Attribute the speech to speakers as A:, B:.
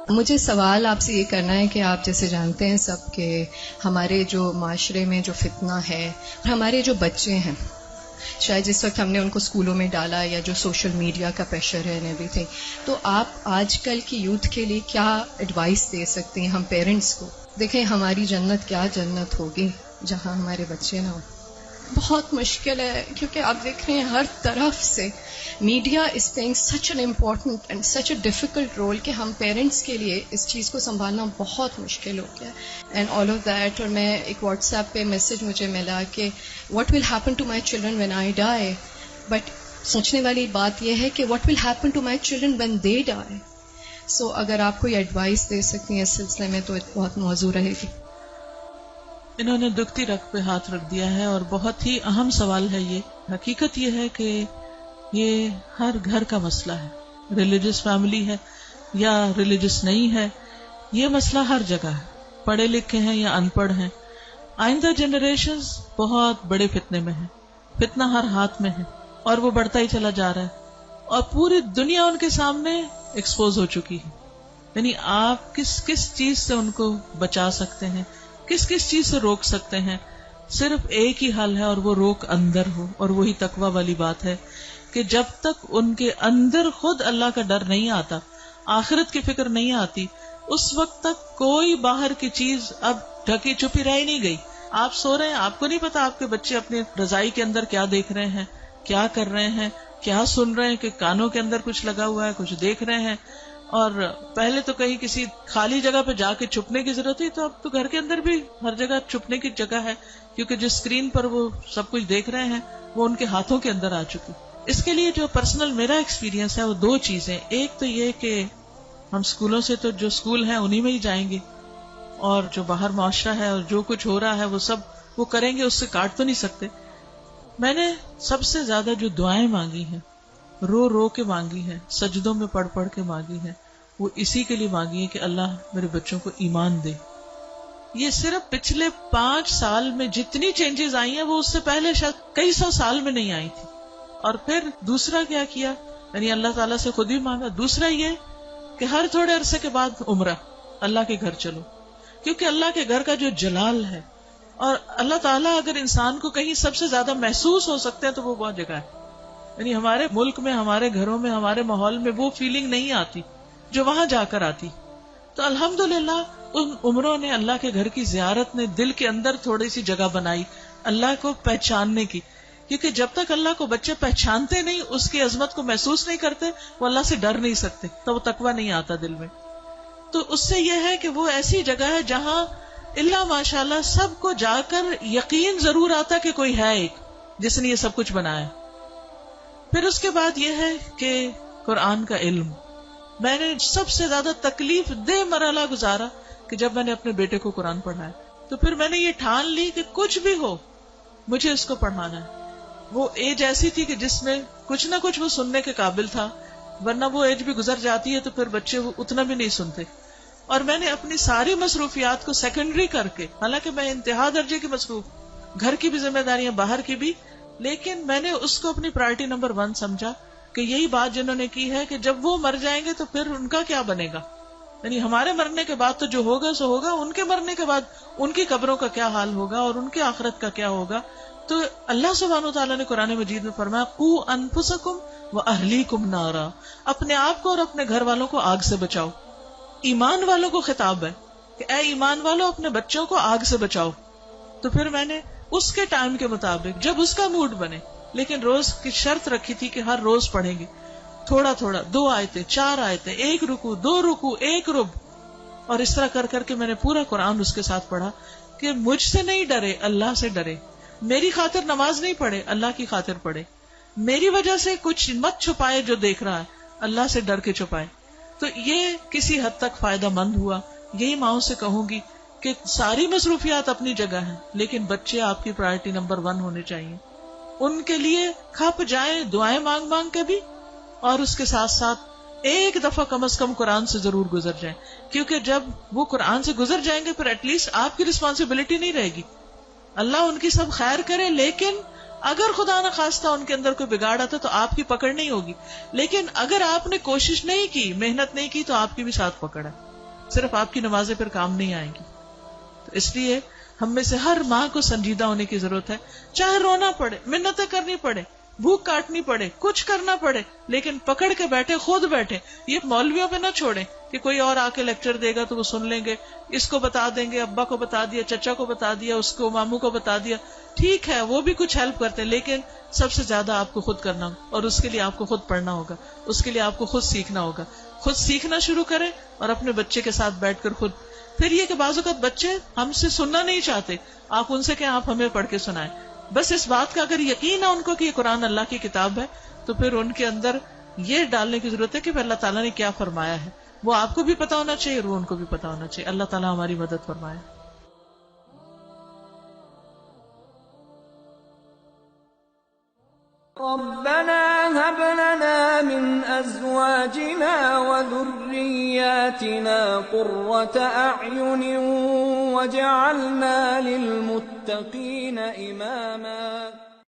A: مجھے سوال آپ سے یہ کرنا ہے کہ آپ جیسے جانتے ہیں سب کہ ہمارے جو معاشرے میں جو فتنہ ہے، ہمارے جو بچے ہیں، شاید جس وقت ہم نے ان کو اسکولوں میں ڈالا یا جو سوشل میڈیا کا پریشر ہے ایوری تھنگ، تو آپ آج کل کی یوتھ کے لیے کیا ایڈوائس دے سکتے ہیں ہم پیرنٹس کو؟ دیکھیں ہماری جنت کیا جنت ہوگی جہاں ہمارے بچے نہ ہوں۔ بہت مشکل ہے کیونکہ آپ دیکھ رہے ہیں ہر طرف سے media is playing such an important and such a difficult role کہ ہم پیرنٹس کے لیے اس چیز کو سنبھالنا بہت مشکل ہو گیا اینڈ آل آف دیٹ۔ اور میں ایک واٹس ایپ پہ میسج مجھے ملا کہ what will happen to my children when I die, but سوچنے والی بات یہ ہے کہ what will happen to my children when they die. So اگر آپ کوئی ایڈوائس دے سکتی ہیں اس سلسلے میں تو بہت موزوں رہے گی۔
B: انہوں نے دکھتی رگ پہ ہاتھ رکھ دیا ہے اور بہت ہی اہم سوال ہے یہ۔ حقیقت یہ ہے کہ یہ ہر گھر کا مسئلہ ہے، ریلیجس فیملی ہے یا ریلیجس نہیں ہے، یہ مسئلہ ہر جگہ ہے، پڑھے لکھے ہیں یا ان پڑھ ہیں۔ آئندہ جنریشنز بہت بڑے فتنے میں ہیں، فتنہ ہر ہاتھ میں ہے اور وہ بڑھتا ہی چلا جا رہا ہے اور پوری دنیا ان کے سامنے ایکسپوز ہو چکی ہے۔ یعنی آپ کس کس چیز سے ان کو بچا سکتے ہیں، کس کس چیز سے روک سکتے ہیں؟ صرف ایک ہی حل ہے اور وہ روک اندر ہو، اور وہی تقویٰ والی بات ہے کہ جب تک ان کے اندر خود اللہ کا ڈر نہیں آتا، آخرت کی فکر نہیں آتی، اس وقت تک کوئی باہر کی چیز اب ڈھکی چھپی رہ ہی نہیں گئی۔ آپ سو رہے ہیں، آپ کو نہیں پتا آپ کے بچے اپنے رضائی کے اندر کیا دیکھ رہے ہیں، کیا کر رہے ہیں، کیا سن رہے ہیں، کہ کانوں کے اندر کچھ لگا ہوا ہے، کچھ دیکھ رہے ہیں۔ اور پہلے تو کہیں کسی خالی جگہ پہ جا کے چھپنے کی ضرورت تھی، تو اب تو گھر کے اندر بھی ہر جگہ چھپنے کی جگہ ہے، کیونکہ جس اسکرین پر وہ سب کچھ دیکھ رہے ہیں وہ ان کے ہاتھوں کے اندر آ چکی۔ اس کے لیے جو پرسنل میرا ایکسپیرینس ہے وہ دو چیزیں، ایک تو یہ کہ ہم اسکولوں سے تو جو اسکول ہیں انہی میں ہی جائیں گے، اور جو باہر معاشرہ ہے اور جو کچھ ہو رہا ہے وہ سب وہ کریں گے، اس سے کاٹ تو نہیں سکتے۔ میں نے سب سے زیادہ جو دعائیں مانگی ہیں، رو رو کے مانگی ہیں، سجدوں میں پڑھ پڑھ کے مانگی ہیں، وہ اسی کے لیے مانگی ہے کہ اللہ میرے بچوں کو ایمان دے۔ یہ صرف پچھلے 5 سال میں جتنی چینجز آئی ہیں وہ اس سے پہلے شاید کئی 100 سال میں نہیں آئی تھی۔ اور پھر دوسرا کیا کیا، یعنی اللہ تعالیٰ سے خود ہی مانگا۔ دوسرا یہ کہ ہر تھوڑے عرصے کے بعد عمرہ، اللہ کے گھر چلو، کیونکہ اللہ کے گھر کا جو جلال ہے، اور اللہ تعالیٰ اگر انسان کو کہیں سب سے زیادہ محسوس ہو سکتے ہیں تو وہ بہت جگہ ہے۔ یعنی ہمارے ملک میں، ہمارے گھروں میں، ہمارے ماحول میں وہ فیلنگ نہیں آتی جو وہاں جا کر آتی۔ تو الحمدللہ ان عمروں نے، اللہ کے گھر کی زیارت نے دل کے اندر تھوڑی سی جگہ بنائی اللہ کو پہچاننے کی، کیونکہ جب تک اللہ کو بچے پہچانتے نہیں، اس کی عظمت کو محسوس نہیں کرتے، وہ اللہ سے ڈر نہیں سکتے، تو وہ تقویٰ نہیں آتا دل میں۔ تو اس سے یہ ہے کہ وہ ایسی جگہ ہے جہاں اللہ ماشاءاللہ سب کو جا کر یقین ضرور آتا کہ کوئی ہے ایک جس نے یہ سب کچھ بنایا۔ پھر اس کے بعد یہ ہے کہ قرآن کا علم، میں نے سب سے زیادہ تکلیف دہ مرحلہ گزارا کہ جب میں نے اپنے بیٹے کو قرآن پڑھایا، تو پھر میں نے یہ ٹھان لی کہ کچھ بھی ہو مجھے اس کو پڑھانا ہے۔ وہ ایج ایسی تھی کہ جس میں کچھ نہ کچھ وہ سننے کے قابل تھا، ورنہ وہ ایج بھی گزر جاتی ہے تو پھر بچے وہ اتنا بھی نہیں سنتے۔ اور میں نے اپنی ساری مصروفیات کو سیکنڈری کر کے، حالانکہ میں انتہا درجے کی مصروف، گھر کی بھی ذمہ داریاں، باہر کی بھی، لیکن میں نے اس کو اپنی پرائرٹی نمبر 1 سمجھا کہ یہی بات جنہوں نے کی ہے کہ جب وہ مر جائیں گے تو پھر ان کا کیا بنے گا، یعنی ہمارے مرنے کے بعد تو جو ہوگا سو ہوگا، ان کے مرنے کے بعد ان کی قبروں کا کیا حال ہوگا اور ان کی آخرت کا کیا ہوگا۔ تو اللہ سبحانہ وتعالیٰ نے قرآن مجید میں فرمایا قوا انفسکم واہلیکم نارا، اپنے آپ کو اور اپنے گھر والوں کو آگ سے بچاؤ۔ ایمان والوں کو خطاب ہے کہ اے ایمان والوں اپنے بچوں کو آگ سے بچاؤ۔ تو پھر میں نے اس کے ٹائم کے مطابق جب اس کا موڈ بنے، لیکن روز کی شرط رکھی تھی کہ ہر روز پڑھیں گے تھوڑا تھوڑا، 2 آیتیں 4 آیتیں، 1 رکوع 2 رکوع 1 رب، اور اس طرح کر کر کے میں نے پورا قرآن اس کے ساتھ پڑھا کہ مجھ سے نہیں ڈرے، اللہ سے ڈرے، میری خاطر نماز نہیں پڑھے، اللہ کی خاطر پڑھے، میری وجہ سے کچھ مت چھپائے جو دیکھ رہا ہے، اللہ سے ڈر کے چھپائے۔ تو یہ کسی حد تک فائدہ مند ہوا۔ یہی ماؤں سے کہوں گی کہ ساری مصروفیات اپنی جگہ ہیں، لیکن بچے آپ کی پرائرٹی نمبر 1 ہونے چاہیے۔ ان کے لیے کھپ جائیں دعائیں مانگ مانگ کے بھی، اور اس کے ساتھ ساتھ ایک دفعہ کم از کم قرآن سے ضرور گزر جائیں، کیونکہ جب وہ قرآن سے گزر جائیں گے پھر ایٹ لیسٹ آپ کی رسپانسبلٹی نہیں رہے گی۔ اللہ ان کی سب خیر کرے، لیکن اگر خدا نہ خواستہ ان کے اندر کوئی بگاڑ آتا تو آپ کی پکڑ نہیں ہوگی، لیکن اگر آپ نے کوشش نہیں کی، محنت نہیں کی، تو آپ کی بھی ساتھ پکڑ ہے۔ صرف آپ کی نمازیں پھر کام نہیں آئیں گی. تو اس لیے ہم میں سے ہر ماں کو سنجیدہ ہونے کی ضرورت ہے. چاہے رونا پڑے، منتیں کرنی پڑے، بھوک کاٹنی پڑے، کچھ کرنا پڑے، لیکن پکڑ کے بیٹھے، خود بیٹھے. یہ مولویوں پہ نہ چھوڑیں کہ کوئی اور آ کے لیکچر دے گا تو وہ سن لیں گے، اس کو بتا دیں گے، ابا کو بتا دیا، چچا کو بتا دیا، اس کو ماموں کو بتا دیا. ٹھیک ہے وہ بھی کچھ ہیلپ کرتے ہیں، لیکن سب سے زیادہ آپ کو خود کرنا ہوگا، اور اس کے لیے آپ کو خود پڑھنا ہوگا، اس کے لیے آپ کو خود سیکھنا ہوگا. خود سیکھنا شروع کریں اور اپنے بچے کے ساتھ بیٹھ کر خود. پھر یہ کہ بعض اوقات بچے ہم سے سننا نہیں چاہتے، آپ ان سے کہیں آپ ہمیں پڑھ کے سنائیں. بس اس بات کا اگر یقین ہے ان کو کہ یہ قرآن اللہ کی کتاب ہے، تو پھر ان کے اندر یہ ڈالنے کی ضرورت ہے کہ اللہ تعالیٰ نے کیا فرمایا ہے. وہ آپ کو بھی پتا ہونا چاہیے اور وہ ان کو بھی پتا ہونا چاہیے. اللہ تعالیٰ ہماری مدد فرمائے.
C: ربنا هب لنا من ازواجنا وذرياتنا قرة اعين واجعلنا للمتقين اماما.